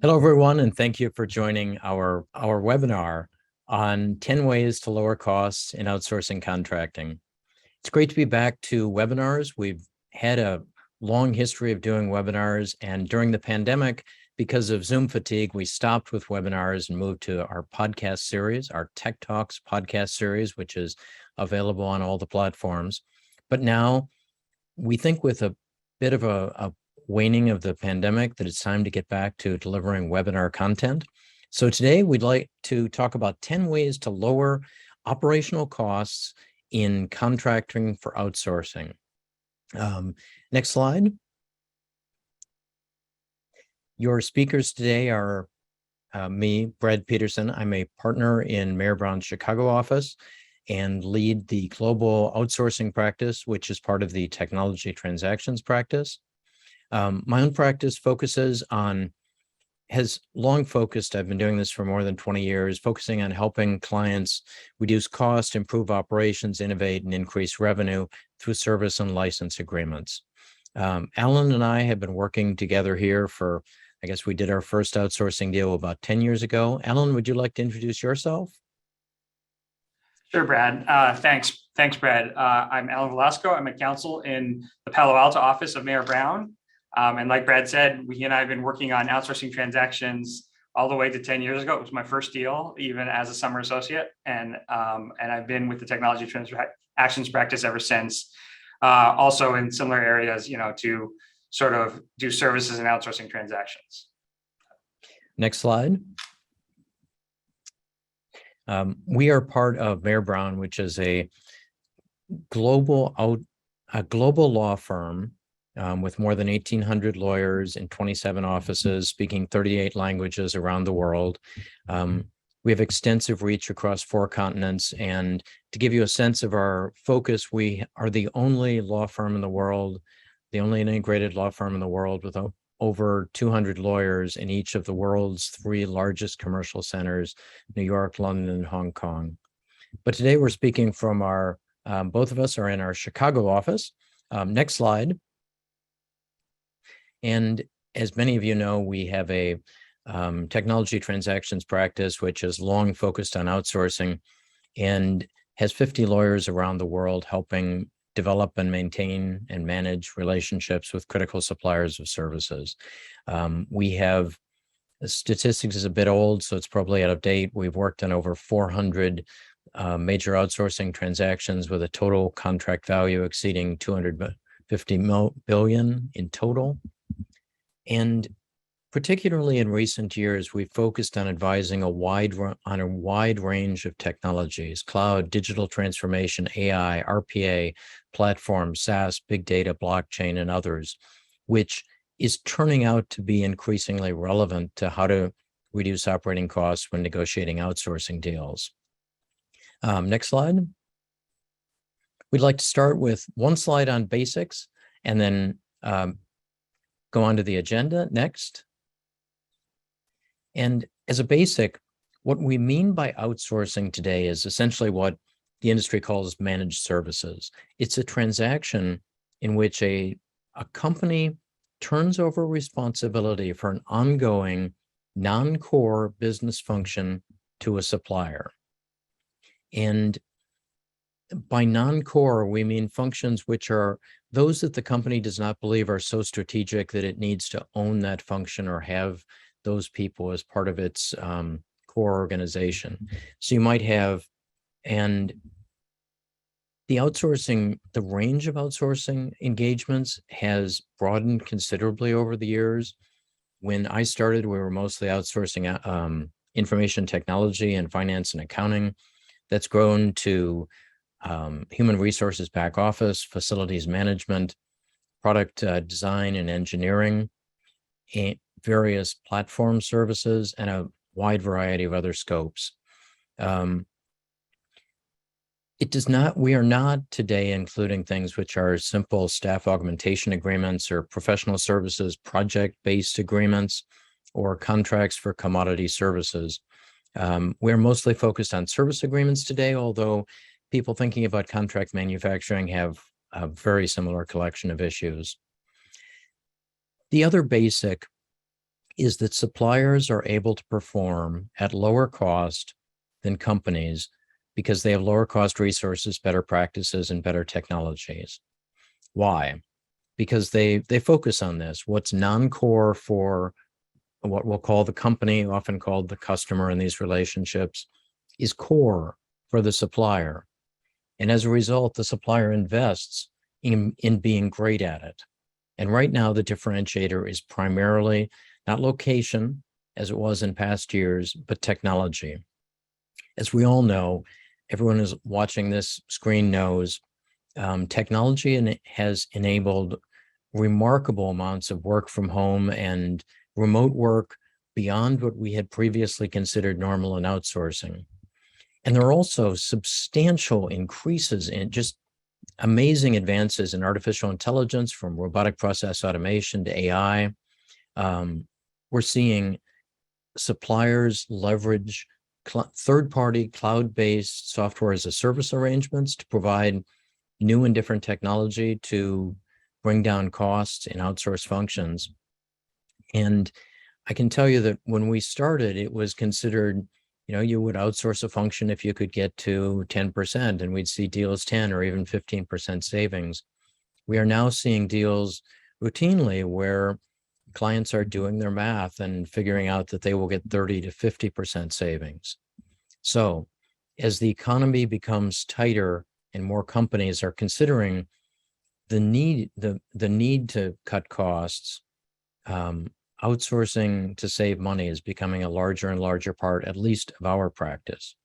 Hello, everyone, and thank you for joining our webinar on 10 ways to lower costs in outsourcing contracting. It's great to be back to webinars. We've had a long history of doing webinars, and during the pandemic, because of Zoom fatigue, we stopped with webinars and moved to our podcast series, our Tech Talks podcast series, which is available on all the platforms. But now we think with a bit of a waning of the pandemic that it's time to get back to delivering webinar content. So today we'd like to talk about 10 ways to lower operational costs in contracting for outsourcing. Next slide. Your speakers today are me, Brad Peterson. I'm a partner in Mayer Brown's Chicago office and lead the global outsourcing practice, which is part of the technology transactions practice. My own practice has long focused, I've been doing this for more than 20 years, focusing on helping clients reduce cost, improve operations, innovate, and increase revenue through service and license agreements. Alan and I have been working together here for, I guess we did our first outsourcing deal about 10 years ago. Alan, would you like to introduce yourself? Sure, Brad. Thanks, Brad. I'm Alan Velasco. I'm a counsel in the Palo Alto office of Mayer Brown. And like Brad said, he and I have been working on outsourcing transactions all the way to 10 years ago. It was my first deal, even as a summer associate. And I've been with the technology transactions practice ever since, also in similar areas, to sort of do services and outsourcing transactions. Next slide. We are part of Mayer Brown, which is a global law firm with more than 1,800 lawyers in 27 offices, speaking 38 languages around the world. We have extensive reach across 4 continents. And to give you a sense of our focus, we are the only law firm in the world, the only integrated law firm in the world with over 200 lawyers in each of the world's 3 largest commercial centers, New York, London, and Hong Kong. But today we're speaking from both of us are in our Chicago office. Next slide. And as many of you know, we have a technology transactions practice, which is long focused on outsourcing and has 50 lawyers around the world helping develop and maintain and manage relationships with critical suppliers of services. We have, statistics is a bit old, so it's probably out of date. We've worked on over 400 major outsourcing transactions with a total contract value exceeding $250 billion in total. And particularly in recent years, we've focused on advising on a wide range of technologies: cloud, digital transformation, AI, RPA, platforms, SaaS, big data, blockchain, and others, which is turning out to be increasingly relevant to how to reduce operating costs when negotiating outsourcing deals. Next slide. We'd like to start with one slide on basics and then go on to the agenda next. And as a basic, what we mean by outsourcing today is essentially what the industry calls managed services. It's a transaction in which a company turns over responsibility for an ongoing non-core business function to a supplier. And by non-core, we mean functions which are those that the company does not believe are so strategic that it needs to own that function or have those people as part of its core organization. So you might have, and the range of outsourcing engagements has broadened considerably over the years. When I started, we were mostly outsourcing information technology and finance and accounting. That's grown to human resources back office, facilities management, product design and engineering, and various platform services, and a wide variety of other scopes. We are not today including things which are simple staff augmentation agreements or professional services, project-based agreements, or contracts for commodity services. We're mostly focused on service agreements today, although people thinking about contract manufacturing have a very similar collection of issues. The other basic is that suppliers are able to perform at lower cost than companies because they have lower cost resources, better practices, and better technologies. Why? Because they focus on this. What's non-core for what we'll call the company, often called the customer in these relationships, is core for the supplier. And as a result, the supplier invests in being great at it. And right now, the differentiator is primarily not location, as it was in past years, but technology. As we all know, everyone who's watching this screen knows, technology has enabled remarkable amounts of work from home and remote work beyond what we had previously considered normal in outsourcing. And there are also substantial increases in just amazing advances in artificial intelligence, from robotic process automation to AI. We're seeing suppliers leverage third-party cloud-based software as a service arrangements to provide new and different technology to bring down costs in outsourced functions. And I can tell you that when we started, it was considered, you would outsource a function if you could get to 10%, and we'd see deals 10 or even 15% savings. We are now seeing deals routinely where clients are doing their math and figuring out that they will get 30 to 50% savings. So as the economy becomes tighter and more companies are considering the need to cut costs, outsourcing to save money is becoming a larger and larger part, at least of our practice.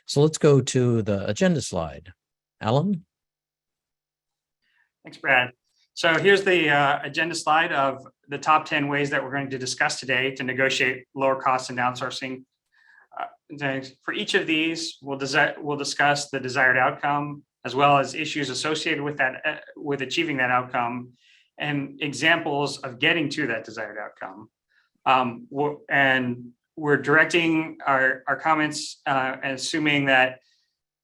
So let's go to the agenda slide. Alan? Thanks, Brad. So here's the agenda slide of the top 10 ways that we're going to discuss today to negotiate lower costs in outsourcing. For each of these, we'll discuss the desired outcome, as well as issues associated with that, with achieving that outcome, and examples of getting to that desired outcome. And we're directing our comments, assuming that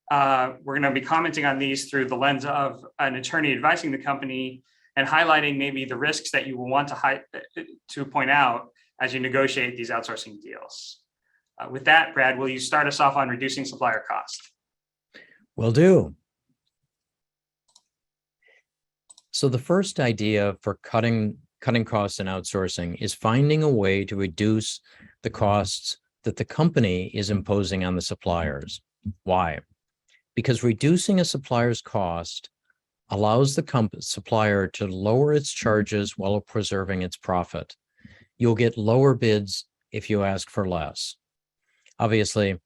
we're going to be commenting on these through the lens of an attorney advising the company and highlighting maybe the risks that you will want to point out as you negotiate these outsourcing deals. With that, Brad, will you start us off on reducing supplier cost? Will do. So the first idea for cutting costs in outsourcing is finding a way to reduce the costs that the company is imposing on the suppliers. Why? Because reducing a supplier's cost allows the supplier to lower its charges while preserving its profit. You'll get lower bids if you ask for less. Obviously,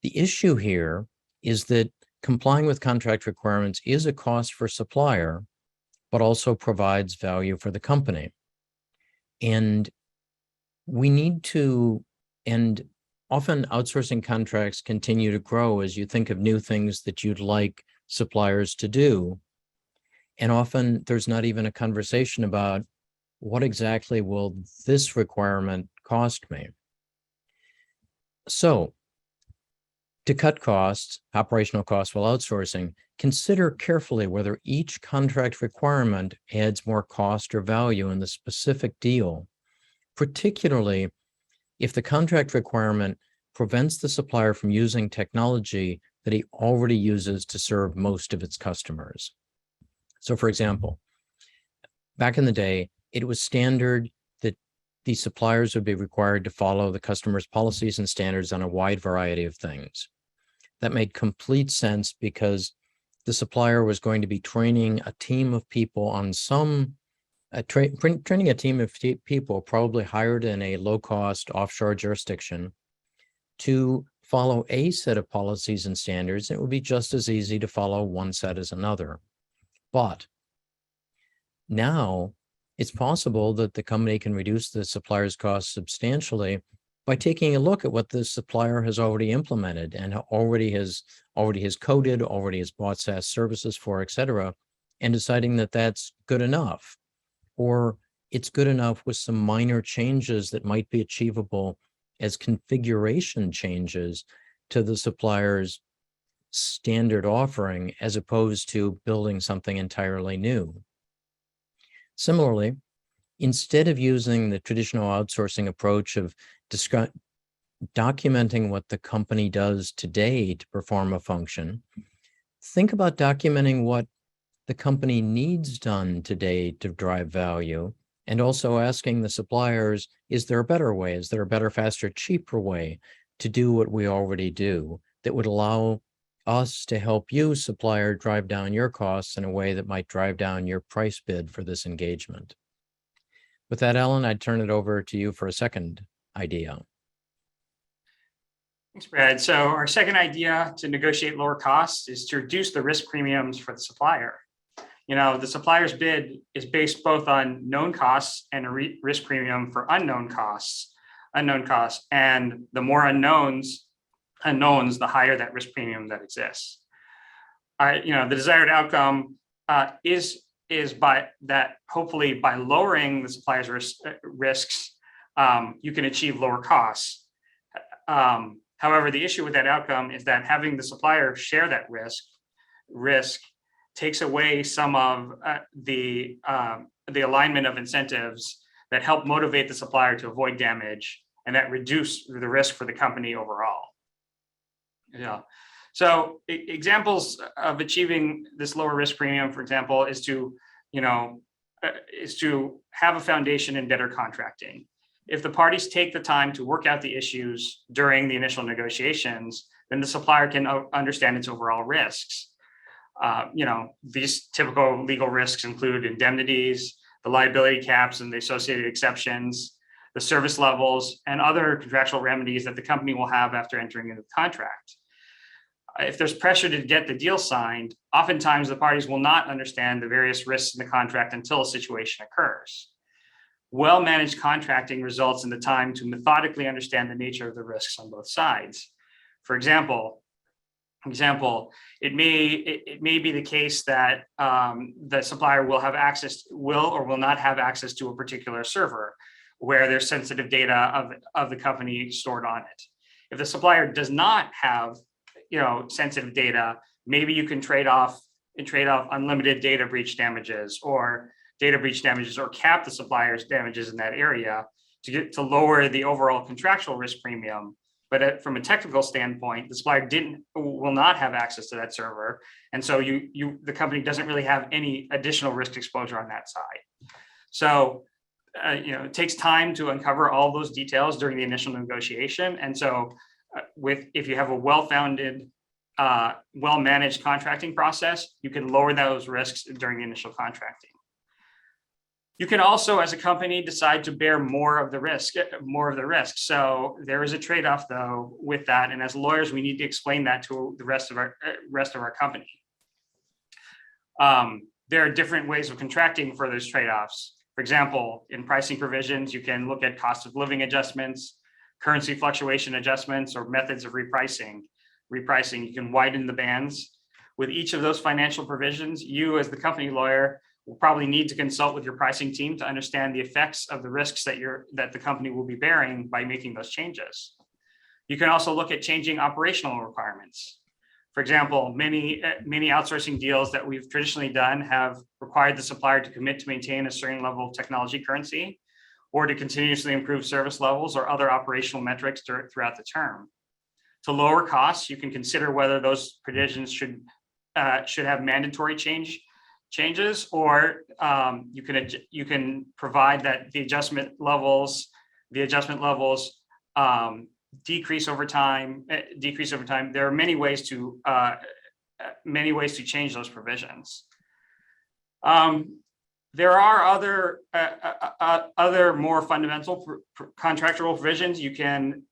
the issue here is that complying with contract requirements is a cost for supplier, but also provides value for the company. And we need to, and often outsourcing contracts continue to grow as you think of new things that you'd like suppliers to do. And often there's not even a conversation about what exactly will this requirement cost me. So to cut costs, operational costs while outsourcing, consider carefully whether each contract requirement adds more cost or value in the specific deal, particularly if the contract requirement prevents the supplier from using technology that he already uses to serve most of its customers. So for example, back in the day, it was standard that the suppliers would be required to follow the customer's policies and standards on a wide variety of things. That made complete sense because the supplier was going to be training a team of people on training a team of people probably hired in a low-cost offshore jurisdiction to follow a set of policies and standards. It would be just as easy to follow one set as another. But now it's possible that the company can reduce the supplier's costs substantially by taking a look at what the supplier has already implemented and already has coded, already has bought SaaS services for, et cetera, and deciding that that's good enough, or it's good enough with some minor changes that might be achievable as configuration changes to the supplier's standard offering, as opposed to building something entirely new. Similarly, instead of using the traditional outsourcing approach of documenting what the company does today to perform a function, think about documenting what the company needs done today to drive value, and also asking the suppliers, is there a better way? Is there a better, faster, cheaper way to do what we already do that would allow us to help you, supplier, drive down your costs in a way that might drive down your price bid for this engagement? With that, Alan, I'd turn it over to you for a second idea. Thanks, Brad. So our second idea to negotiate lower costs is to reduce the risk premiums for the supplier. The supplier's bid is based both on known costs and a risk premium for unknown costs. And the more unknowns, the higher that risk premium that exists. The desired outcome is by that, hopefully by lowering the supplier's risks, you can achieve lower costs. However, the issue with that outcome is that having the supplier share that risk takes away some of the alignment of incentives that help motivate the supplier to avoid damage and that reduce the risk for the company overall. So examples of achieving this lower risk premium, for example, is to have a foundation in debtor contracting. If the parties take the time to work out the issues during the initial negotiations, then the supplier can understand its overall risks. These typical legal risks include indemnities, the liability caps and the associated exceptions, the service levels, and other contractual remedies that the company will have after entering into the contract. If there's pressure to get the deal signed, oftentimes the parties will not understand the various risks in the contract until a situation occurs. Well-managed contracting results in the time to methodically understand the nature of the risks on both sides. For example, it may be the case that the supplier will or will not have access to a particular server where there's sensitive data of the company stored on it. If the supplier does not have sensitive data, maybe you can trade off unlimited data breach damages or cap the supplier's damages in that area to lower the overall contractual risk premium. But from a technical standpoint, the supplier will not have access to that server, and so the company doesn't really have any additional risk exposure on that side. So it takes time to uncover all those details during the initial negotiation, and so if you have a well-founded, well-managed contracting process, you can lower those risks during the initial contracting. You can also, as a company, decide to bear more of the risk. So there is a trade-off, though, with that. And as lawyers, we need to explain that to the rest of our company. There are different ways of contracting for those trade-offs. For example, in pricing provisions, you can look at cost of living adjustments, currency fluctuation adjustments, or methods of repricing. You can widen the bands. With each of those financial provisions, you, as the company lawyer, will probably need to consult with your pricing team to understand the effects of the risks that the company will be bearing by making those changes. You can also look at changing operational requirements. For example, many outsourcing deals that we've traditionally done have required the supplier to commit to maintain a certain level of technology currency or to continuously improve service levels or other operational metrics throughout the term. To lower costs, you can consider whether those provisions should have mandatory changes, or you can provide that the adjustment levels decrease over time. There are many ways to change those provisions. There are other more fundamental contractual provisions. You can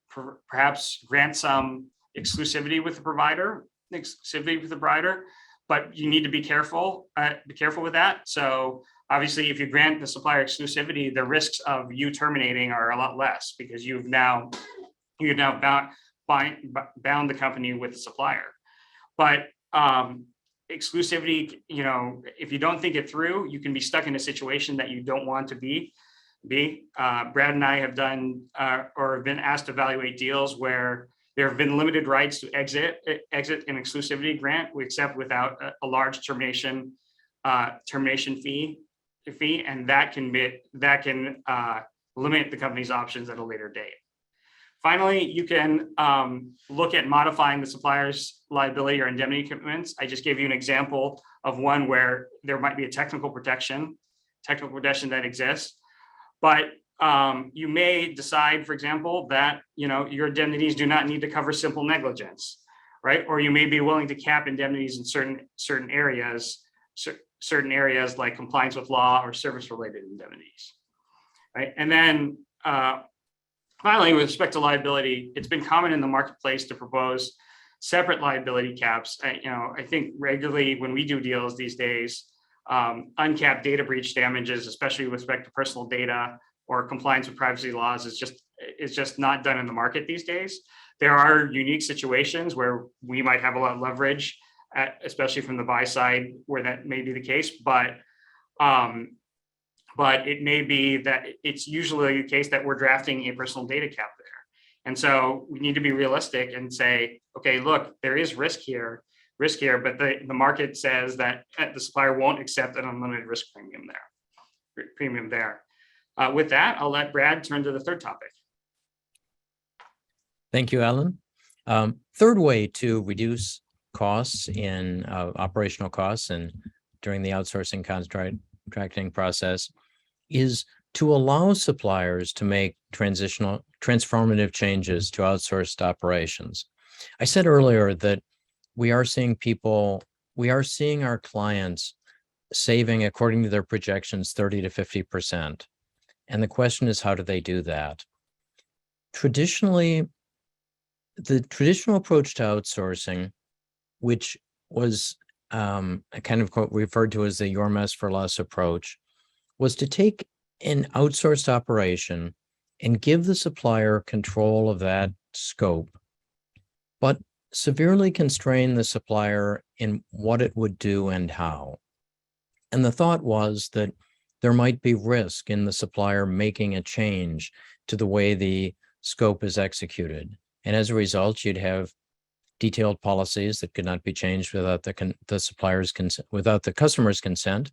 perhaps grant some exclusivity with the provider, but you need to be careful with that. So obviously, if you grant the supplier exclusivity, the risks of you terminating are a lot less because you've now bound the company with the supplier. But exclusivity, if you don't think it through, you can be stuck in a situation that you don't want to be. Brad and I have done or have been asked to evaluate deals where there have been limited rights to exit an exclusivity grant, we accept without a large termination fee. fee, and that can limit the company's options at a later date. Finally, you can look at modifying the supplier's liability or indemnity commitments. I just gave you an example of one where there might be a technical protection that exists, but you may decide, for example, that your indemnities do not need to cover simple negligence, right? Or you may be willing to cap indemnities in certain areas like compliance with law or service-related indemnities, right? And then finally, with respect to liability, it's been common in the marketplace to propose separate liability caps. I think regularly when we do deals these days, uncapped data breach damages, especially with respect to personal data or compliance with privacy laws, is just not done in the market these days. There are unique situations where we might have a lot of leverage, especially from the buy side, where that may be the case, but it may be that it's usually the case that we're drafting a personal data cap there. And so we need to be realistic and say, okay, look, there is risk here, but the market says that the supplier won't accept an unlimited risk premium there. With that, I'll let Brad turn to the third topic. Thank you, Alan. Third way to reduce costs in operational costs and during the outsourcing contracting process is to allow suppliers to make transformative changes to outsourced operations. I said earlier that we are seeing our clients saving, according to their projections, 30 to 50%. And the question is, how do they do that? Traditionally, the traditional approach to outsourcing, which was kind of referred to as the your mess for less approach, was to take an outsourced operation and give the supplier control of that scope, but severely constrain the supplier in what it would do and how. And the thought was that there might be risk in the supplier making a change to the way the scope is executed. And as a result, you'd have detailed policies that could not be changed without the supplier's consent, without the customer's consent.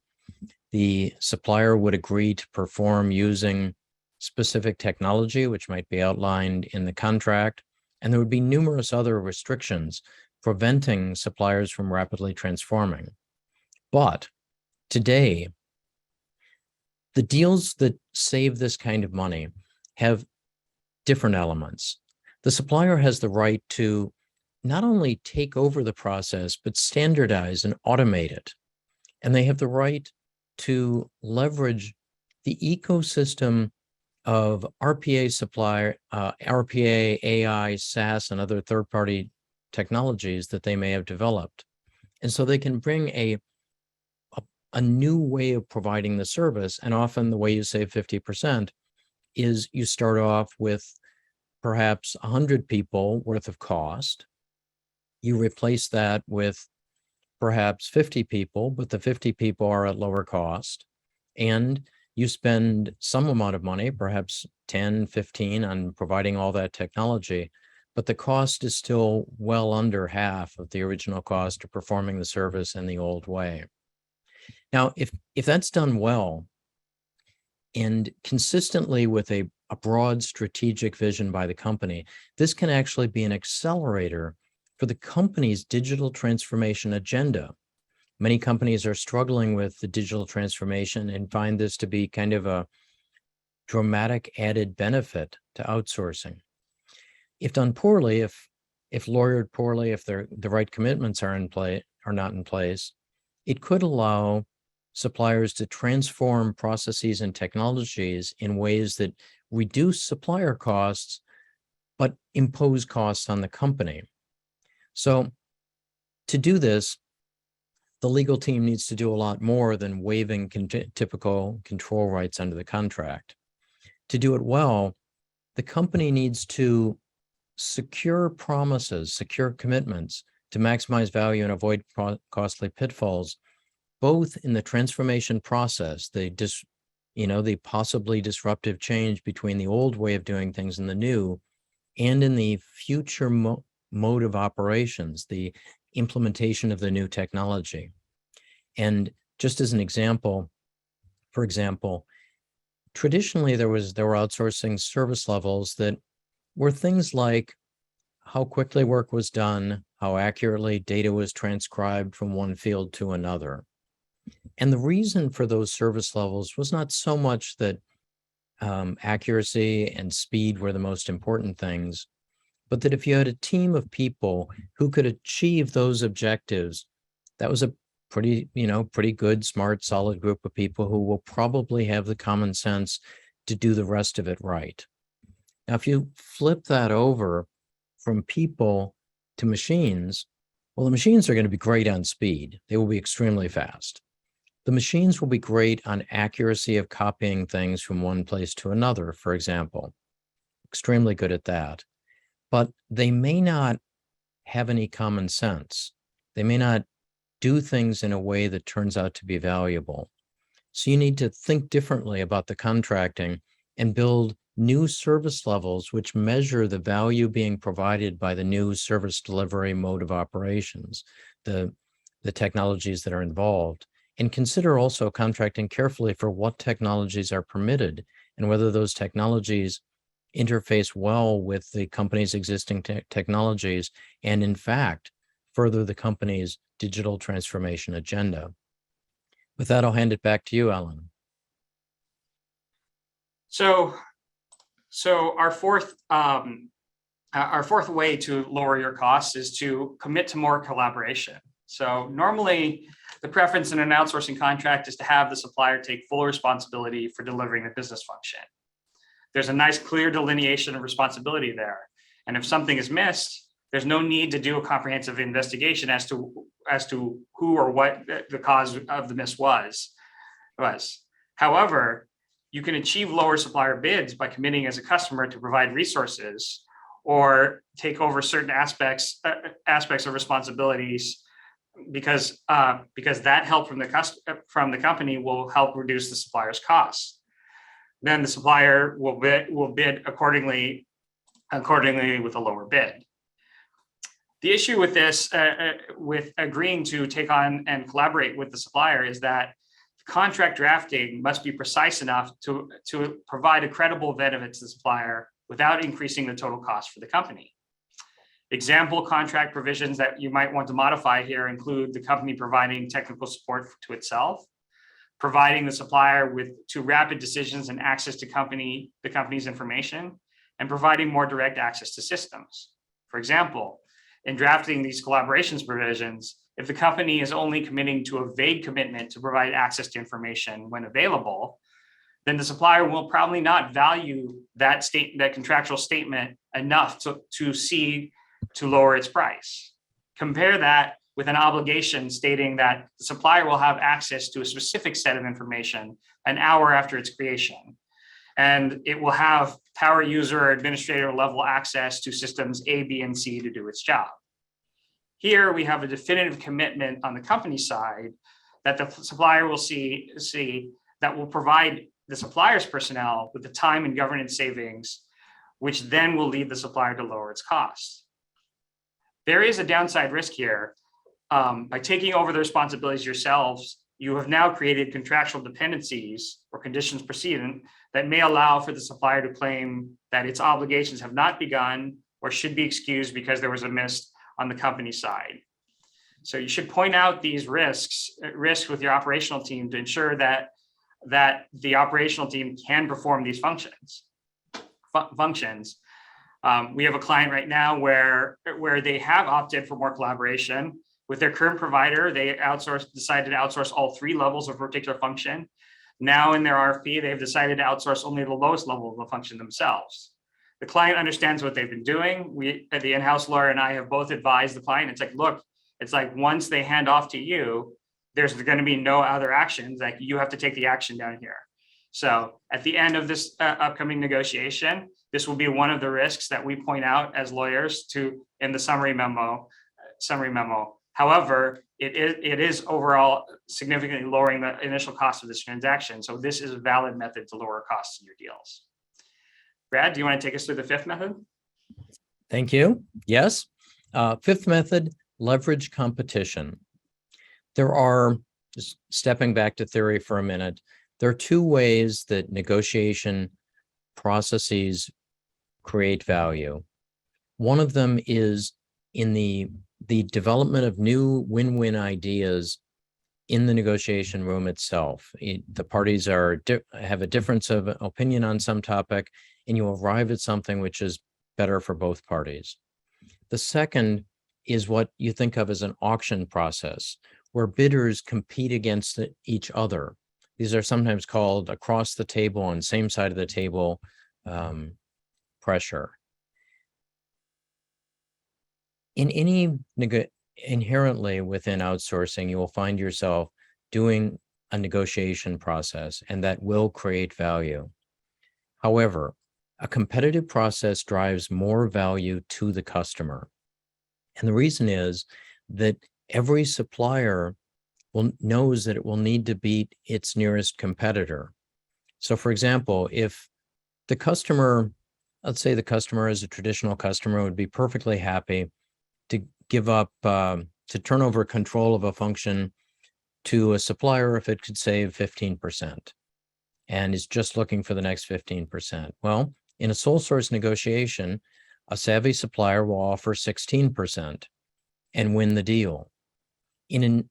The supplier would agree to perform using specific technology, which might be outlined in the contract. And there would be numerous other restrictions preventing suppliers from rapidly transforming. But today, the deals that save this kind of money have different elements. The supplier has the right to not only take over the process, but standardize and automate it. And they have the right to leverage the ecosystem of RPA supplier, RPA, AI, SaaS, and other third-party technologies that they may have developed. And so they can bring a new way of providing the service. And often the way you save 50% is you start off with perhaps 100 people worth of cost. You replace that with perhaps 50 people, but the 50 people are at lower cost. And you spend some amount of money, perhaps 10, 15 on providing all that technology, but the cost is still well under half of the original cost of performing the service in the old way. Now, if that's done well and consistently with a broad strategic vision by the company, this can actually be an accelerator for the company's digital transformation agenda. Many companies are struggling with the digital transformation and find this to be kind of a dramatic added benefit to outsourcing. If done poorly, if lawyered poorly, if the right commitments are not in place, it could allow suppliers to transform processes and technologies in ways that reduce supplier costs, but impose costs on the company. So to do this, the legal team needs to do a lot more than waiving typical control rights under the contract. To do it well, the company needs to secure promises, secure commitments to maximize value and avoid costly pitfalls, both in the transformation process, the possibly disruptive change between the old way of doing things and the new, and in the future mode of operations, the implementation of the new technology. And just as an example, For example, traditionally there were outsourcing service levels that were things like how quickly work was done, how accurately data was transcribed from one field to another. And the reason for those service levels was not so much that accuracy and speed were the most important things, but that if you had a team of people who could achieve those objectives, that was a pretty good, smart, solid group of people who will probably have the common sense to do the rest of it right. Now, if you flip that over from people to machines, well, the machines are going to be great on speed. They will be extremely fast. The machines will be great on accuracy of copying things from one place to another, for example. Extremely good at that. But they may not have any common sense. They may not do things in a way that turns out to be valuable. So you need to think differently about the contracting and build new service levels which measure the value being provided by the new service delivery mode of operations, the technologies that are involved, and consider also contracting carefully for what technologies are permitted and whether those technologies interface well with the company's existing technologies and, in fact, further the company's digital transformation agenda. With that, I'll hand it back to you, Alan. So our fourth way to lower your costs is to commit to more collaboration. So normally the preference in an outsourcing contract is to have the supplier take full responsibility for delivering the business function. There's a nice clear delineation of responsibility there. And if something is missed, there's no need to do a comprehensive investigation as to who or what the cause of the miss was. However, you can achieve lower supplier bids by committing as a customer to provide resources or take over certain aspects of responsibilities because that help from the company will help reduce the supplier's costs. Then the supplier will bid accordingly with a lower bid. The issue with this, with agreeing to take on and collaborate with the supplier, is that contract drafting must be precise enough to provide a credible benefit to the supplier without increasing the total cost for the company. Example contract provisions that you might want to modify here include the company providing technical support to itself, providing the supplier with rapid decisions and access to the company's information, and providing more direct access to systems. For example, in drafting these collaborations provisions, if the company is only committing to a vague commitment to provide access to information when available, then the supplier will probably not value that contractual statement enough to lower its price. Compare that with an obligation stating that the supplier will have access to a specific set of information an hour after its creation, and it will have power user or administrator level access to systems A, B, and C to do its job. Here we have a definitive commitment on the company side that the supplier will see that will provide the supplier's personnel with the time and governance savings, which then will lead the supplier to lower its costs. There is a downside risk here. By taking over the responsibilities yourselves, you have now created contractual dependencies or conditions precedent that may allow for the supplier to claim that its obligations have not begun or should be excused because there was a miss on the company side. So you should point out these risks with your operational team to ensure that the operational team can perform these functions. We have a client right now where they have opted for more collaboration with their current provider. They decided to outsource all 3 levels of a particular function. Now in their RFP, they've decided to outsource only the lowest level of the function themselves. The client understands what they've been doing. The in-house lawyer and I have both advised the client. It's like, look, it's like once they hand off to you, there's going to be no other actions. Like you have to take the action down here. So at the end of this upcoming negotiation, this will be one of the risks that we point out as lawyers in the summary memo. However, it is overall significantly lowering the initial cost of this transaction. So this is a valid method to lower costs in your deals. Brad, do you want to take us through the 5th method? Thank you. Yes. 5th method, leverage competition. There are, just stepping back to theory for a minute, There are two ways that negotiation processes create value. One of them is in the development of new win-win ideas in the negotiation room itself. The parties have a difference of opinion on some topic, and you arrive at something which is better for both parties. The second is what you think of as an auction process, where bidders compete against each other. These are sometimes called across the table on same side of the table pressure. In any inherently within outsourcing, you will find yourself doing a negotiation process, and that will create value. However, a competitive process drives more value to the customer. And the reason is that every supplier knows that it will need to beat its nearest competitor. So for example, if the customer, let's say the customer is a traditional customer, would be perfectly happy to give up, to turn over control of a function to a supplier if it could save 15%, and is just looking for the next 15%. Well, in a sole source negotiation, a savvy supplier will offer 16% and win the deal. In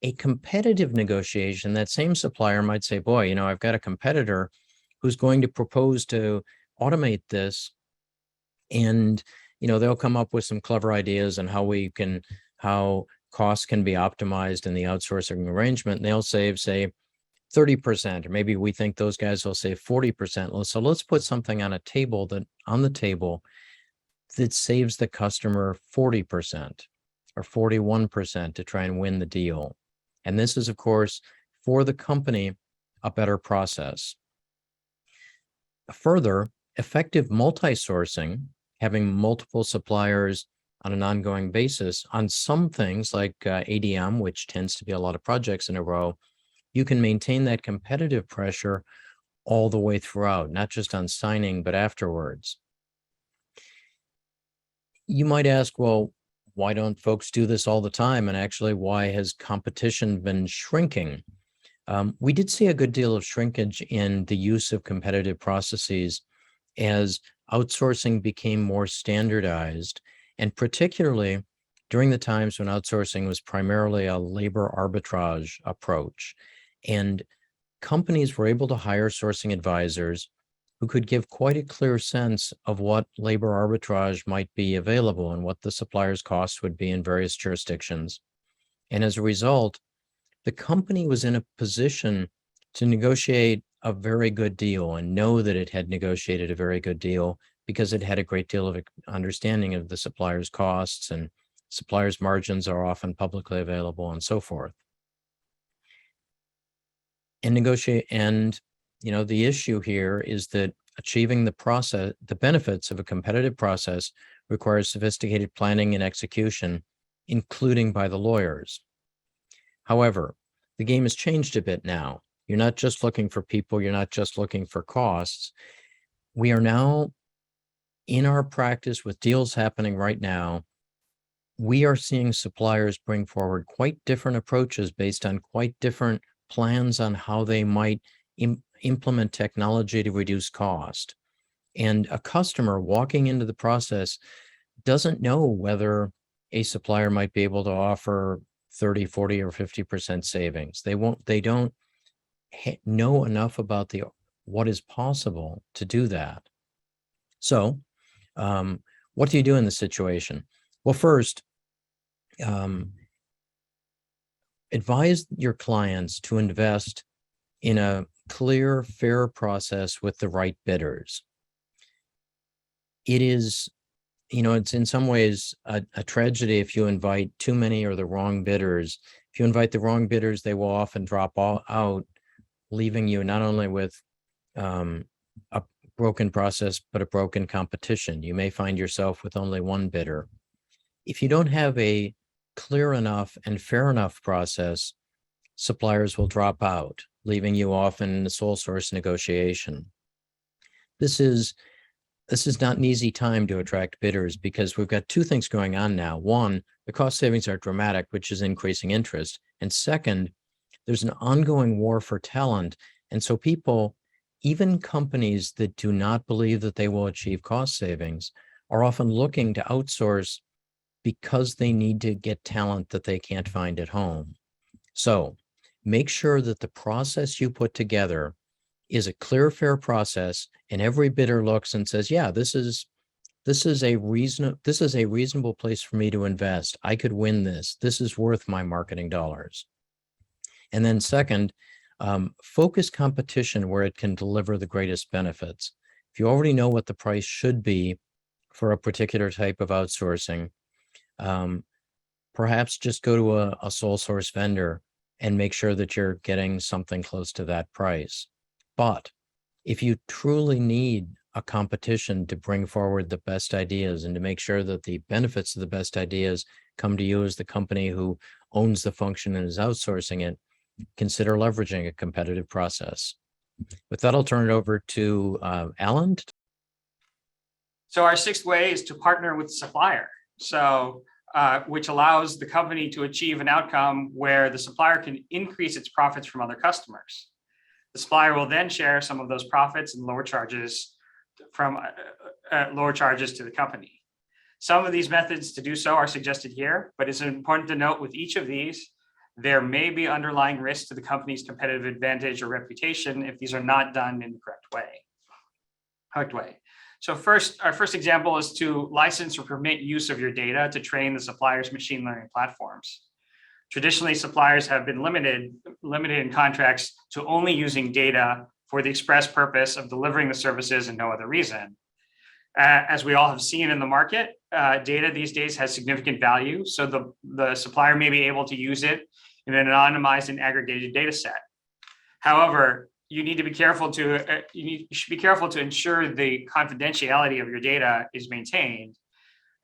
a competitive negotiation, that same supplier might say, boy, I've got a competitor who's going to propose to automate this, and they'll come up with some clever ideas on how costs can be optimized in the outsourcing arrangement. And they'll save, say, 30%, or maybe we think those guys will save 40%. So let's put something on the table that saves the customer 40% or 41% to try and win the deal. And this is, of course, for the company, a better process. Further, effective multi-sourcing, having multiple suppliers on an ongoing basis on some things like ADM, which tends to be a lot of projects in a row, you can maintain that competitive pressure all the way throughout, not just on signing, but afterwards. You might ask, well, why don't folks do this all the time? And actually, why has competition been shrinking? We did see a good deal of shrinkage in the use of competitive processes as outsourcing became more standardized, and particularly during the times when outsourcing was primarily a labor arbitrage approach. And companies were able to hire sourcing advisors who could give quite a clear sense of what labor arbitrage might be available and what the supplier's costs would be in various jurisdictions. And as a result, the company was in a position to negotiate a very good deal and know that it had negotiated a very good deal because it had a great deal of understanding of the supplier's costs, and suppliers' margins are often publicly available and so forth. And the issue here is that achieving the benefits of a competitive process requires sophisticated planning and execution, including by the lawyers. However, the game has changed a bit now. You're not just looking for people, you're not just looking for costs. We are now, in our practice with deals happening right now, we are seeing suppliers bring forward quite different approaches based on quite different plans on how they might implement technology to reduce cost. And a customer walking into the process doesn't know whether a supplier might be able to offer 30, 40, or 50% savings. They don't know enough about what is possible to do that. So what do you do in this situation? Well, first, advise your clients to invest in a clear, fair process with the right bidders. It is, it's in some ways a tragedy if you invite too many or the wrong bidders. If you invite the wrong bidders, they will often drop out, leaving you not only with a broken process, but a broken competition. You may find yourself with only one bidder. If you don't have a clear enough and fair enough process, suppliers will drop out, leaving you often in a sole source negotiation. This is not an easy time to attract bidders because we've got two things going on now. One, the cost savings are dramatic, which is increasing interest. And second, There's an ongoing war for talent. And so people, even companies that do not believe that they will achieve cost savings, are often looking to outsource because they need to get talent that they can't find at home. So make sure that the process you put together is a clear, fair process, and every bidder looks and says, yeah, this is a reasonable place for me to invest. I could win this. This is worth my marketing dollars. And then second, focus competition where it can deliver the greatest benefits. If you already know what the price should be for a particular type of outsourcing, perhaps just go to a sole source vendor and make sure that you're getting something close to that price. But if you truly need a competition to bring forward the best ideas and to make sure that the benefits of the best ideas come to you as the company who owns the function and is outsourcing it, consider leveraging a competitive process. With that, I'll turn it over to Alan. So our sixth way is to partner with the supplier. So which allows the company to achieve an outcome where the supplier can increase its profits from other customers. The supplier will then share some of those profits and lower charges to the company. Some of these methods to do so are suggested here, but it's important to note with each of these, there may be underlying risks to the company's competitive advantage or reputation if these are not done in the correct way. So our first example is to license or permit use of your data to train the supplier's machine learning platforms. Traditionally, suppliers have been limited in contracts to only using data for the express purpose of delivering the services and no other reason. As we all have seen in the market, data these days has significant value, so the supplier may be able to use it in an anonymized and aggregated data set. However, you should be careful to ensure the confidentiality of your data is maintained.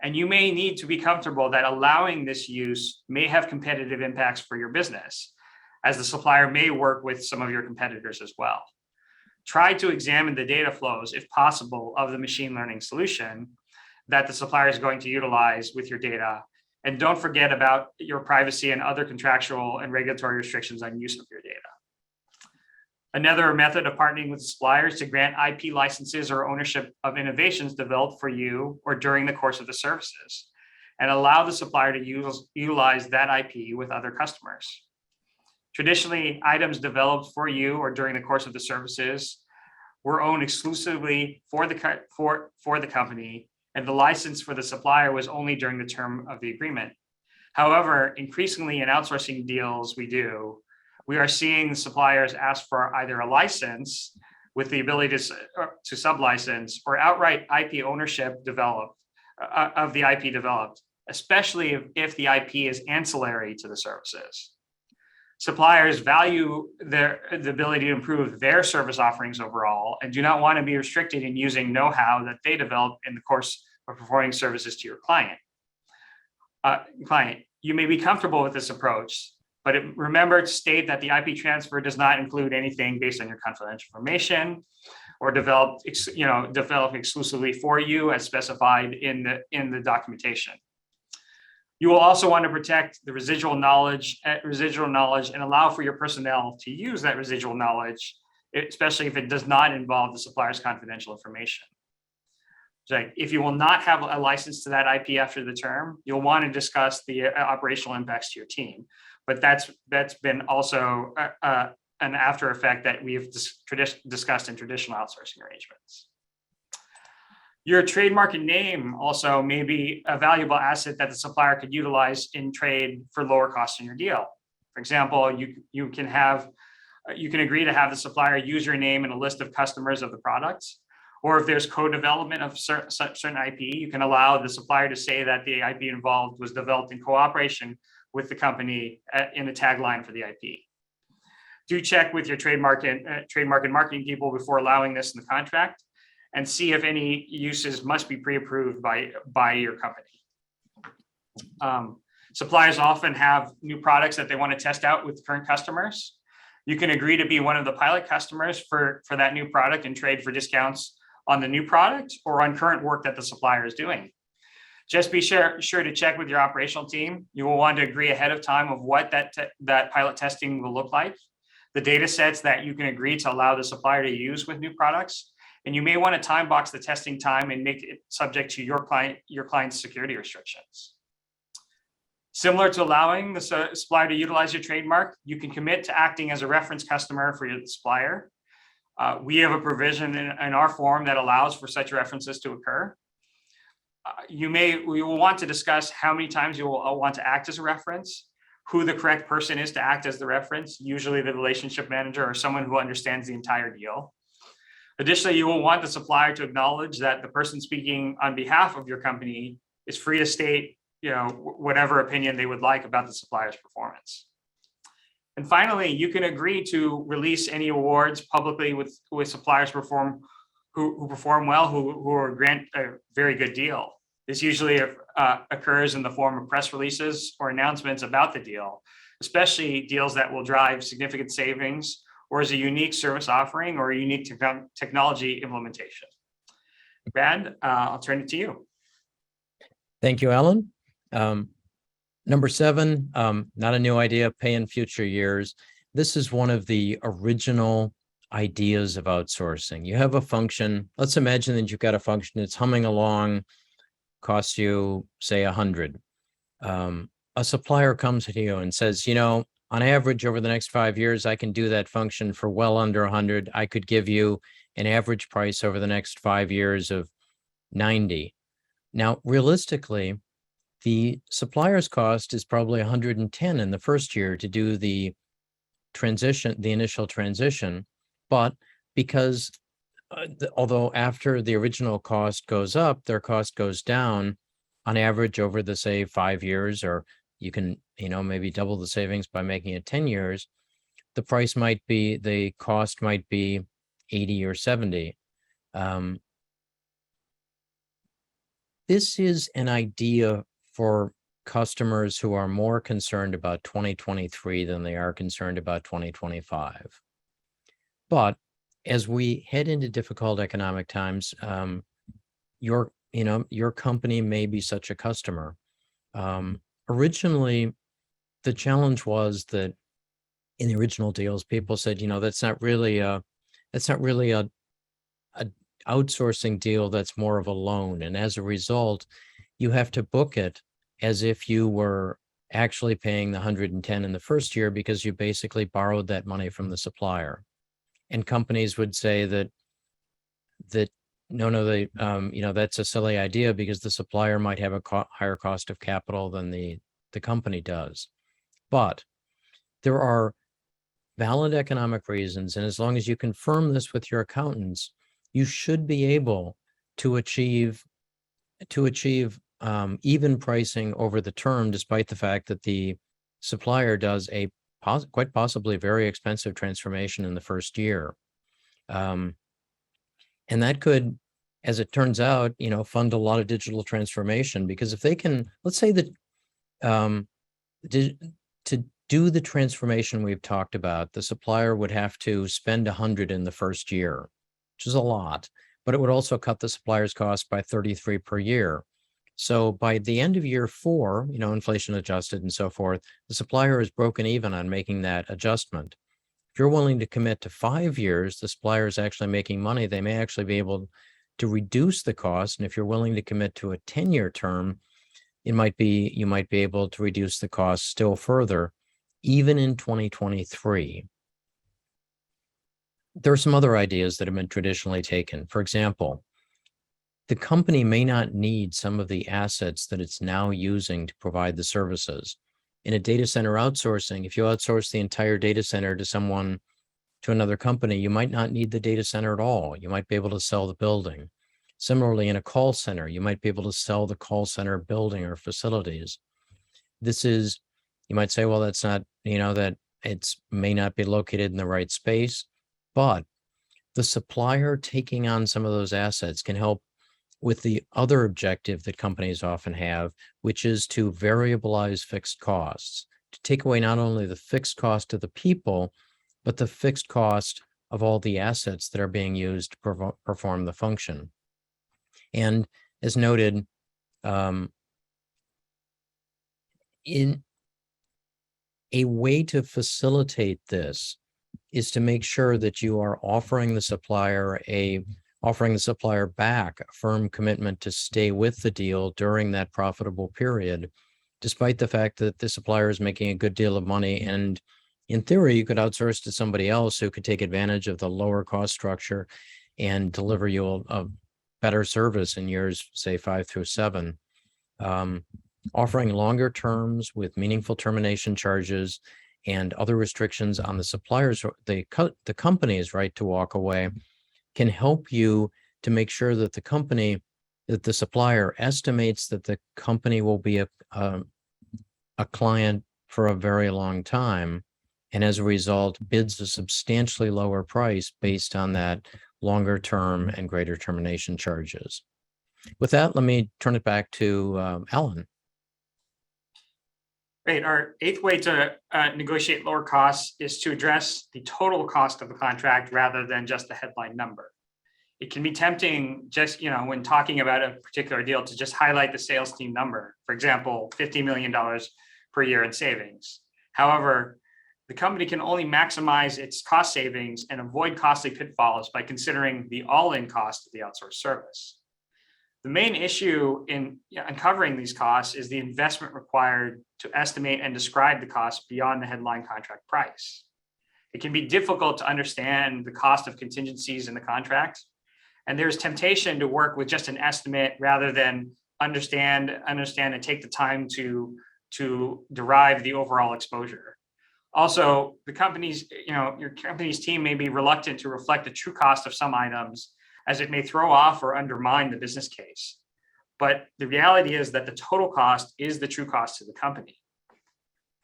And you may need to be comfortable that allowing this use may have competitive impacts for your business, as the supplier may work with some of your competitors as well. Try to examine the data flows, if possible, of the machine learning solution that the supplier is going to utilize with your data. And don't forget about your privacy and other contractual and regulatory restrictions on use of your data. Another method of partnering with suppliers to grant IP licenses or ownership of innovations developed for you or during the course of the services, and allow the supplier to utilize that IP with other customers. Traditionally, items developed for you or during the course of the services were owned exclusively for the company, and the license for the supplier was only during the term of the agreement. However, increasingly in outsourcing deals we are seeing suppliers ask for either a license with the ability to sublicense or outright IP ownership of the IP developed, especially if the IP is ancillary to the services. Suppliers value the ability to improve their service offerings overall and do not want to be restricted in using know-how that they develop in the course of performing services to your client. You may be comfortable with this approach, but remember to state that the IP transfer does not include anything based on your confidential information or developed exclusively for you as specified in the documentation. You will also want to protect the residual knowledge and allow for your personnel to use that residual knowledge, especially if it does not involve the supplier's confidential information. So if you will not have a license to that IP after the term, you'll want to discuss the operational impacts to your team. But that's been also an after effect that we've discussed in traditional outsourcing arrangements. Your trademark and name also may be a valuable asset that the supplier could utilize in trade for lower costs in your deal. For example, you can agree to have the supplier use your name in a list of customers of the products, or if there's co-development of certain IP, you can allow the supplier to say that the IP involved was developed in cooperation with the company in a tagline for the IP. Do check with your trademark and marketing people before allowing this in the contract, and see if any uses must be pre-approved by your company. Suppliers often have new products that they want to test out with current customers. You can agree to be one of the pilot customers for that new product and trade for discounts on the new product or on current work that the supplier is doing. Just be sure to check with your operational team. You will want to agree ahead of time of what that pilot testing will look like, the data sets that you can agree to allow the supplier to use with new products. And you may want to time box the testing time and make it subject to your client's security restrictions. Similar to allowing the supplier to utilize your trademark, you can commit to acting as a reference customer for your supplier. We have a provision in our form that allows for such references to occur. We will want to discuss how many times you will want to act as a reference, who the correct person is to act as the reference, usually the relationship manager or someone who understands the entire deal. Additionally, you will want the supplier to acknowledge that the person speaking on behalf of your company is free to state, whatever opinion they would like about the supplier's performance. And finally, you can agree to release any awards publicly with suppliers who perform well, who are grant a very good deal. This usually occurs in the form of press releases or announcements about the deal, especially deals that will drive significant savings or as a unique service offering or a unique technology implementation. Brad, I'll turn it to you. Thank you, Alan. Number 7, not a new idea, pay in future years. This is one of the original ideas of outsourcing. You have a function. Let's imagine that you've got a function that's humming along, costs you, say, 100. A supplier comes to you and says, on average, over the next 5 years, I can do that function for well under 100. I could give you an average price over the next 5 years of 90. Now, realistically, the supplier's cost is probably 110 in the first year to do the initial transition. But because although after the original cost goes up, their cost goes down on average over the, say, 5 years, or you can, maybe double the savings by making it 10 years, the cost might be 80 or 70. This is an idea for customers who are more concerned about 2023 than they are concerned about 2025. But as we head into difficult economic times, your company may be such a customer. Originally, the challenge was that in the original deals, people said, that's not really a outsourcing deal. That's more of a loan, and as a result, you have to book it as if you were actually paying the 110 in the first year because you basically borrowed that money from the supplier. And companies would say that that's a silly idea because the supplier might have a higher cost of capital than the company does. But there are valid economic reasons, and as long as you confirm this with your accountants, you should be able to achieve even pricing over the term, despite the fact that the supplier does a quite possibly very expensive transformation in the first year. And that could, as it turns out, fund a lot of digital transformation, because if they can, let's say that to do the transformation we've talked about, the supplier would have to spend 100 in the first year, which is a lot, but it would also cut the supplier's cost by 33 per year. So by the end of year 4, inflation adjusted and so forth, the supplier is broken even on making that adjustment. If you're willing to commit to 5 years, the supplier is actually making money. They may actually be able to reduce the cost. And if you're willing to commit to a 10-year term, you might be able to reduce the cost still further, even in 2023. There are some other ideas that have been traditionally taken. For example, the company may not need some of the assets that it's now using to provide the services. In a data center outsourcing, if you outsource the entire data center to another company, you might not need the data center at all. You might be able to sell the building. Similarly, in a call center, you might be able to sell the call center building or facilities. You might say, well, that's not, that may not be located in the right space, but the supplier taking on some of those assets can help with the other objective that companies often have, which is to variabilize fixed costs, to take away not only the fixed cost of the people, but the fixed cost of all the assets that are being used to perform the function. And as noted, in a way to facilitate this is to make sure that you are offering the supplier back a firm commitment to stay with the deal during that profitable period, despite the fact that the supplier is making a good deal of money. And in theory, you could outsource to somebody else who could take advantage of the lower cost structure and deliver you a better service in years, say 5 through 7. Offering longer terms with meaningful termination charges and other restrictions on the suppliers, the company's right to walk away, can help you to make sure that the supplier estimates that the company will be a client for a very long time, and as a result bids a substantially lower price based on that longer term and greater termination charges. With that, let me turn it back to Alan. Great. Our 8th way to negotiate lower costs is to address the total cost of the contract rather than just the headline number. It can be tempting just, when talking about a particular deal, to just highlight the sales team number. For example, $50 million per year in savings. However, the company can only maximize its cost savings and avoid costly pitfalls by considering the all-in cost of the outsourced service. The main issue in uncovering these costs is the investment required to estimate and describe the cost beyond the headline contract price. It can be difficult to understand the cost of contingencies in the contract, and there's temptation to work with just an estimate rather than understand and take the time to derive the overall exposure. Also, your company's team may be reluctant to reflect the true cost of some items, as it may throw off or undermine the business case. But the reality is that the total cost is the true cost to the company.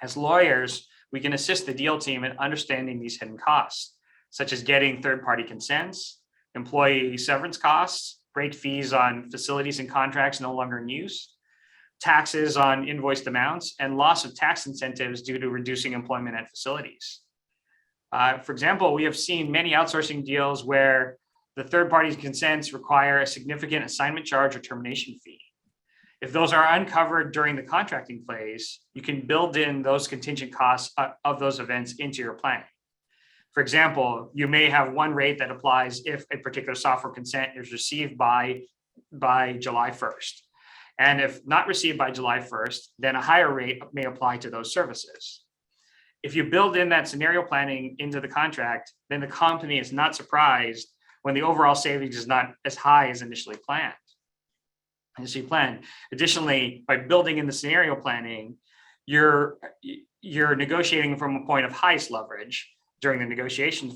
As lawyers, we can assist the deal team in understanding these hidden costs, such as getting third-party consents, employee severance costs, break fees on facilities and contracts no longer in use, taxes on invoiced amounts, and loss of tax incentives due to reducing employment at facilities. For example, we have seen many outsourcing deals where the third party's consents require a significant assignment charge or termination fee. If those are uncovered during the contracting phase, you can build in those contingent costs of those events into your plan. For example, you may have one rate that applies if a particular software consent is received by July 1st. And if not received by July 1st, then a higher rate may apply to those services. If you build in that scenario planning into the contract, then the company is not surprised when the overall savings is not as high as initially planned. Additionally, by building in the scenario planning, you're negotiating from a point of highest leverage during the negotiation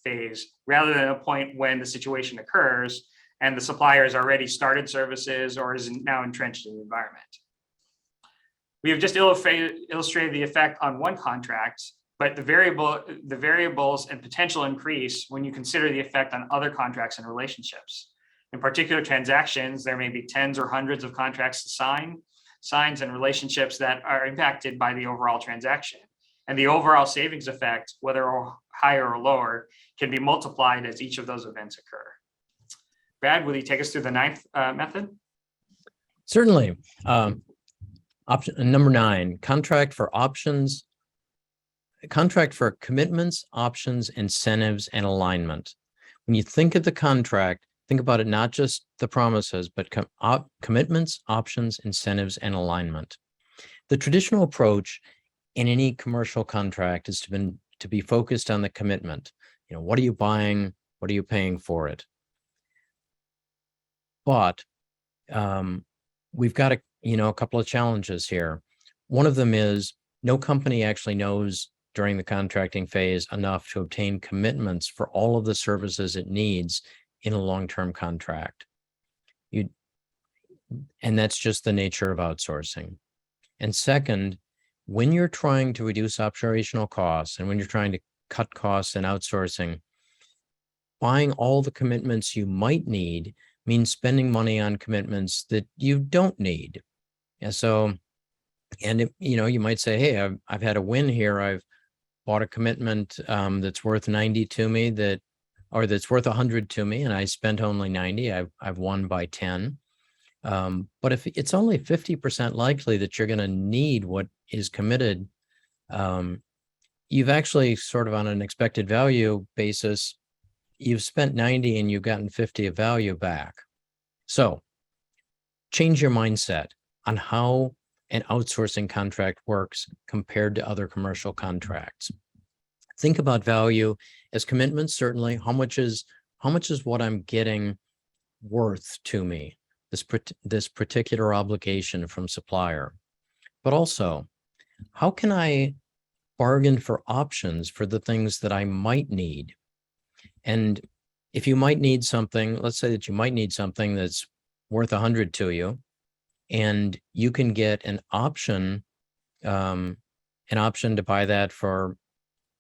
phase, rather than a point when the situation occurs and the supplier has already started services or is now entrenched in the environment. We have just illustrated the effect on one contract, but the variables and potential increase when you consider the effect on other contracts and relationships. In particular transactions, there may be tens or hundreds of contracts to signs and relationships that are impacted by the overall transaction. And the overall savings effect, whether higher or lower, can be multiplied as each of those events occur. Brad, will you take us through the 9th method? Certainly. Option number 9, contract for commitments, options, incentives, and alignment. When you think of the contract, think about it not just the promises, but commitments, options, incentives, and alignment. The traditional approach in any commercial contract is to be focused on the commitment. What are you buying? What are you paying for it? But we've got a couple of challenges here. One of them is no company actually knows during the contracting phase enough to obtain commitments for all of the services it needs in a long-term contract. And that's just the nature of outsourcing. And second, when you're trying to reduce operational costs and when you're trying to cut costs in outsourcing, buying all the commitments you might need means spending money on commitments that you don't need. And so, you might say, hey, I've had a win here. I've bought a commitment that's worth 90 to me that's worth 100 to me, and I spent only 90. I've won by 10. But if it's only 50% likely that you're going to need what is committed, you've actually sort of on an expected value basis, you've spent 90 and you've gotten 50 of value back. So change your mindset on how an outsourcing contract works compared to other commercial contracts. Think about value as commitments, certainly. How much is what I'm getting worth to me, this particular obligation from supplier? But also, how can I bargain for options for the things that I might need? And if you might need something, let's say that you might need something that's worth 100 to you, and you can get an option to buy that for,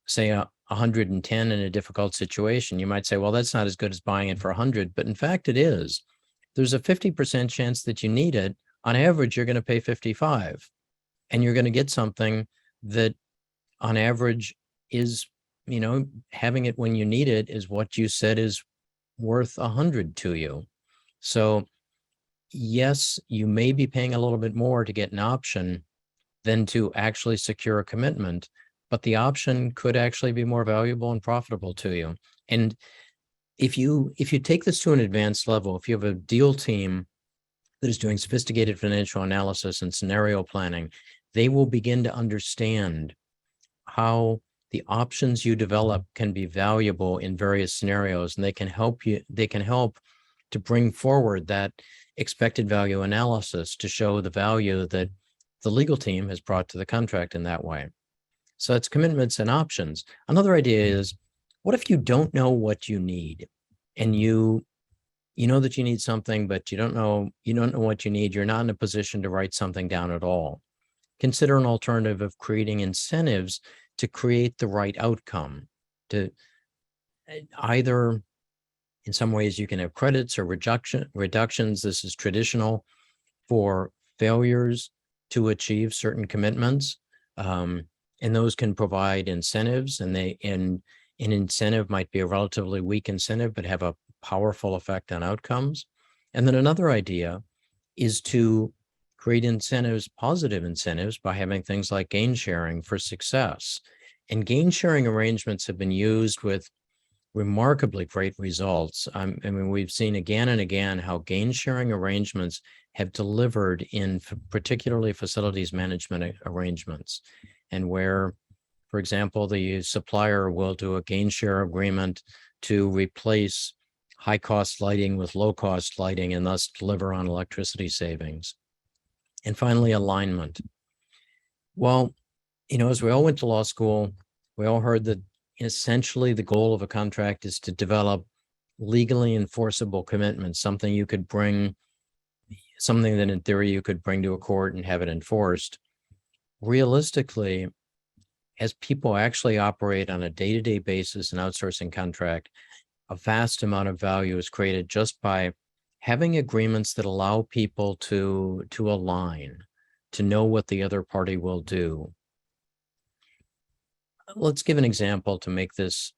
say, 110 in a difficult situation. You might say, well, that's not as good as buying it for 100, but in fact, it is. There's a 50% chance that you need it. On average, you're going to pay 55, and you're going to get something that on average is, having it when you need it is what you said is worth 100 to you. So yes, you may be paying a little bit more to get an option than to actually secure a commitment, but the option could actually be more valuable and profitable to you. And if you take this to an advanced level, if you have a deal team that is doing sophisticated financial analysis and scenario planning, they will begin to understand how the options you develop can be valuable in various scenarios, and they can help to bring forward that expected value analysis to show the value that the legal team has brought to the contract in that way. So it's commitments and options. Another idea is, what if you don't know what you need, and you know that you need something, but you don't know what you need. You're not in a position to write something down at all. Consider an alternative of creating incentives to create the right outcome. To either, in some ways, you can have credits or reductions. This is traditional for failures to achieve certain commitments. And those can provide incentives, and an incentive might be a relatively weak incentive, but have a powerful effect on outcomes. And then another idea is to create incentives, positive incentives, by having things like gain sharing for success. And gain sharing arrangements have been used with remarkably great results. I mean, we've seen again and again how gain sharing arrangements have delivered in particularly facilities management arrangements, and where, for example, the supplier will do a gain share agreement to replace high cost lighting with low cost lighting and thus deliver on electricity savings. And finally, alignment. Well, as we all went to law school, we all heard that essentially the goal of a contract is to develop legally enforceable commitments, something that in theory you could bring to a court and have it enforced. Realistically, as people actually operate on a day-to-day basis in outsourcing contract, a vast amount of value is created just by having agreements that allow people to align, to know what the other party will do. Let's give an example to make this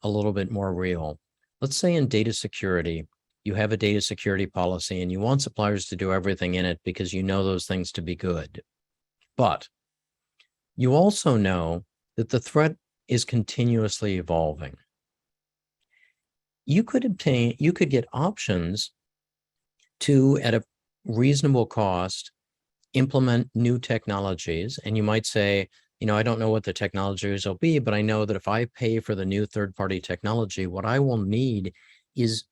a little bit more real. Let's say in data security, you have a data security policy and you want suppliers to do everything in it because you know those things to be good. But you also know that the threat is continuously evolving. You could get options to, at a reasonable cost, implement new technologies. And you might say, I don't know what the technologies will be, but I know that if I pay for the new third-party technology, what I will need is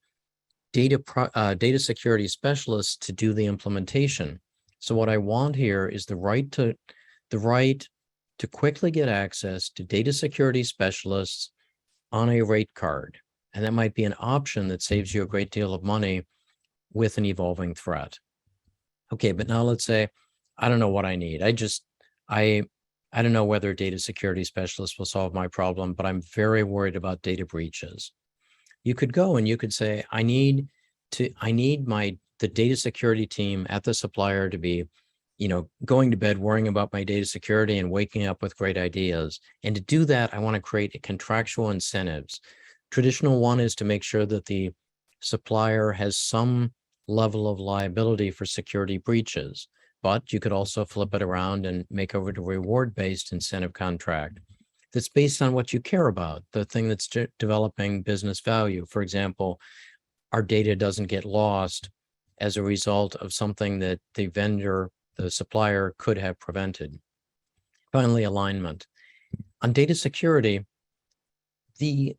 data security specialists to do the implementation. So what I want here is the right to quickly get access to data security specialists on a rate card. And that might be an option that saves you a great deal of money with an evolving threat. Okay, but now let's say, I don't know what I need. I don't know whether a data security specialist will solve my problem, but I'm very worried about data breaches. You could go and you could say, I need the data security team at the supplier to be, going to bed worrying about my data security and waking up with great ideas. And to do that, I want to create contractual incentives. Traditional one is to make sure that the supplier has some level of liability for security breaches. But you could also flip it around and make it a reward-based incentive contract that's based on what you care about, the thing that's developing business value. For example, our data doesn't get lost as a result of something that the vendor, the supplier, could have prevented. Finally, alignment. On data security, the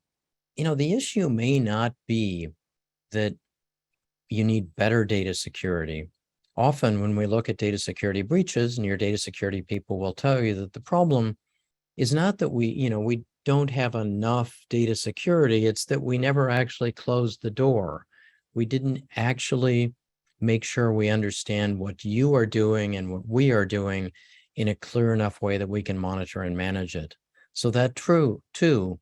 issue may not be that you need better data security. Often when we look at data security breaches, and your data security people will tell you that the problem is not that we don't have enough data security, it's that we never actually closed the door. We didn't actually make sure we understand what you are doing and what we are doing in a clear enough way that we can monitor and manage it. So that too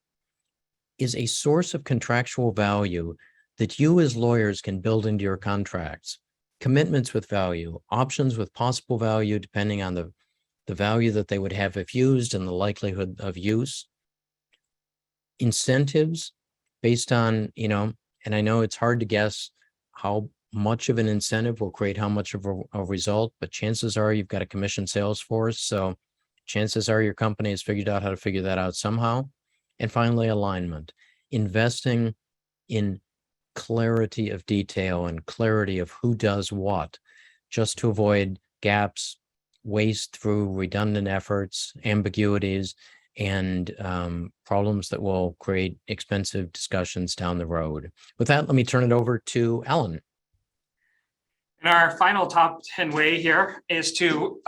is a source of contractual value that you as lawyers can build into your contracts. Commitments with value, options with possible value depending on the value that they would have if used and the likelihood of use. Incentives based on, and I know it's hard to guess how much of an incentive will create how much of a result, but chances are you've got a commission sales force. So chances are your company has figured out how to figure that out somehow. And finally, alignment, investing in clarity of detail and clarity of who does what, just to avoid gaps, waste through redundant efforts, ambiguities, and problems that will create expensive discussions down the road. With that, let me turn it over to Alan. And our final top 10 way here is to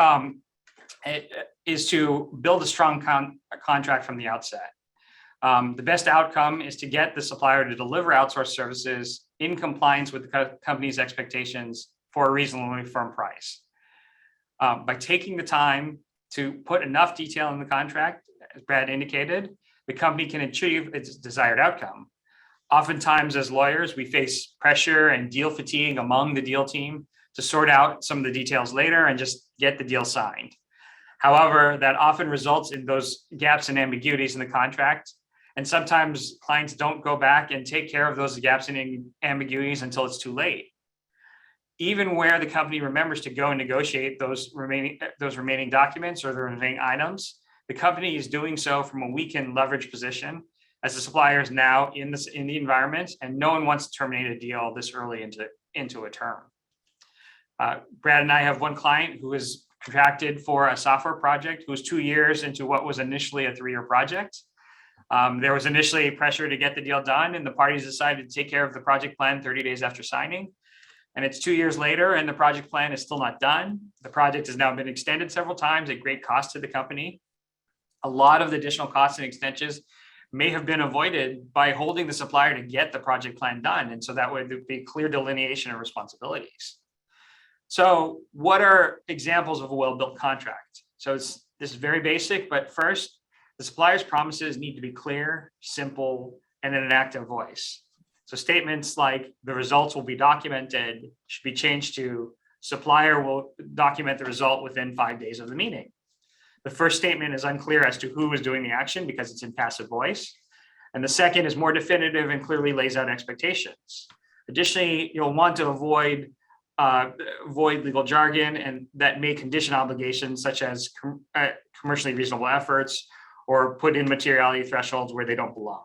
build a strong contract from the outset. The best outcome is to get the supplier to deliver outsourced services in compliance with the company's expectations for a reasonably firm price. By taking the time to put enough detail in the contract, as Brad indicated, the company can achieve its desired outcome. Oftentimes, as lawyers, we face pressure and deal fatigue among the deal team to sort out some of the details later and just get the deal signed. However, that often results in those gaps and ambiguities in the contract. And sometimes clients don't go back and take care of those gaps and ambiguities until it's too late. Even where the company remembers to go and negotiate those remaining documents or the remaining items, the company is doing so from a weakened leverage position, as the supplier is now in the environment, and no one wants to terminate a deal this early into a term. Brad and I have one client who is contracted for a software project who was 2 years into what was initially a 3-year project. There was initially pressure to get the deal done, and the parties decided to take care of the project plan 30 days after signing. And it's 2 years later, and the project plan is still not done. The project has now been extended several times at great cost to the company. A lot of the additional costs and extensions may have been avoided by holding the supplier to get the project plan done. And so that would be clear delineation of responsibilities. So what are examples of a well-built contract? So this is very basic, but first, the supplier's promises need to be clear, simple, and in an active voice. So statements like the results will be documented should be changed to supplier will document the result within 5 days of the meeting. The first statement is unclear as to who is doing the action because it's in passive voice. And the second is more definitive and clearly lays out expectations. Additionally, you'll want to avoid legal jargon and that may condition obligations such as commercially reasonable efforts or put in materiality thresholds where they don't belong.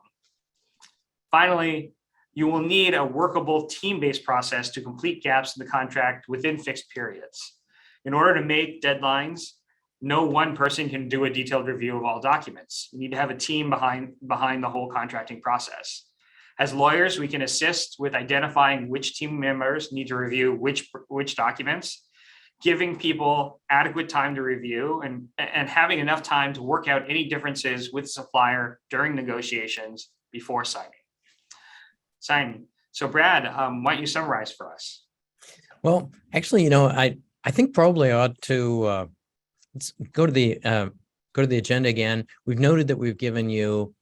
Finally, you will need a workable team-based process to complete gaps in the contract within fixed periods. In order to make deadlines, no one person can do a detailed review of all documents. You need to have a team behind the whole contracting process. As lawyers, we can assist with identifying which team members need to review which documents, giving people adequate time to review and having enough time to work out any differences with the supplier during negotiations before signing. So Brad, why don't you summarize for us? Well, actually, I think probably I ought to let's go to the agenda again. We've noted that we've given you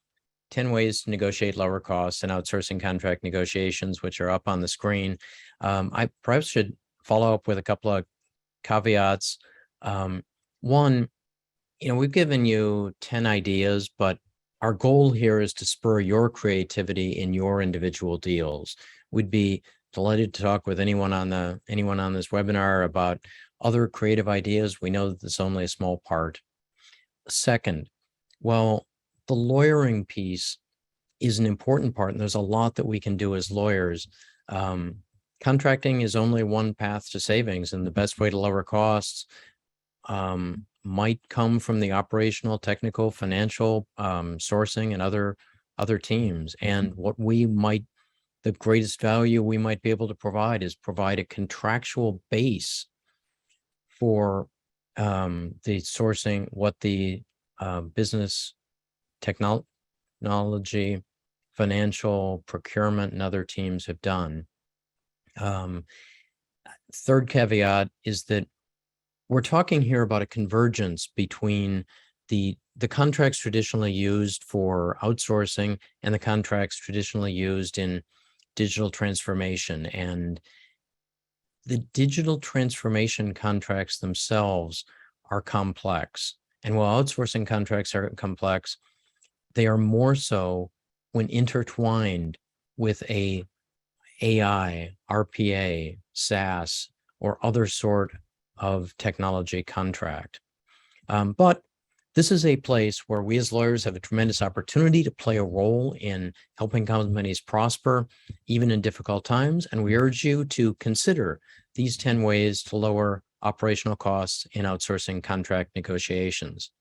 10 ways to negotiate lower costs and outsourcing contract negotiations, which are up on the screen. I perhaps should follow up with a couple of caveats. One, we've given you 10 ideas, but our goal here is to spur your creativity in your individual deals. We'd be delighted to talk with anyone on this webinar about other creative ideas. We know that it's only a small part. Second, well, the lawyering piece is an important part, and there's a lot that we can do as lawyers. Contracting is only one path to savings, and the best way to lower costs might come from the operational, technical, financial, sourcing, and other teams. And the greatest value we might be able to provide is provide a contractual base for the sourcing, what the business, technology, financial, procurement, and other teams have done. Third caveat is that we're talking here about a convergence between the contracts traditionally used for outsourcing and the contracts traditionally used in digital transformation. And the digital transformation contracts themselves are complex. And while outsourcing contracts are complex, they are more so when intertwined with a AI, RPA, SaaS, or other sort of technology contract. But this is a place where we as lawyers have a tremendous opportunity to play a role in helping companies prosper, even in difficult times. And we urge you to consider these 10 ways to lower operational costs in outsourcing contract negotiations.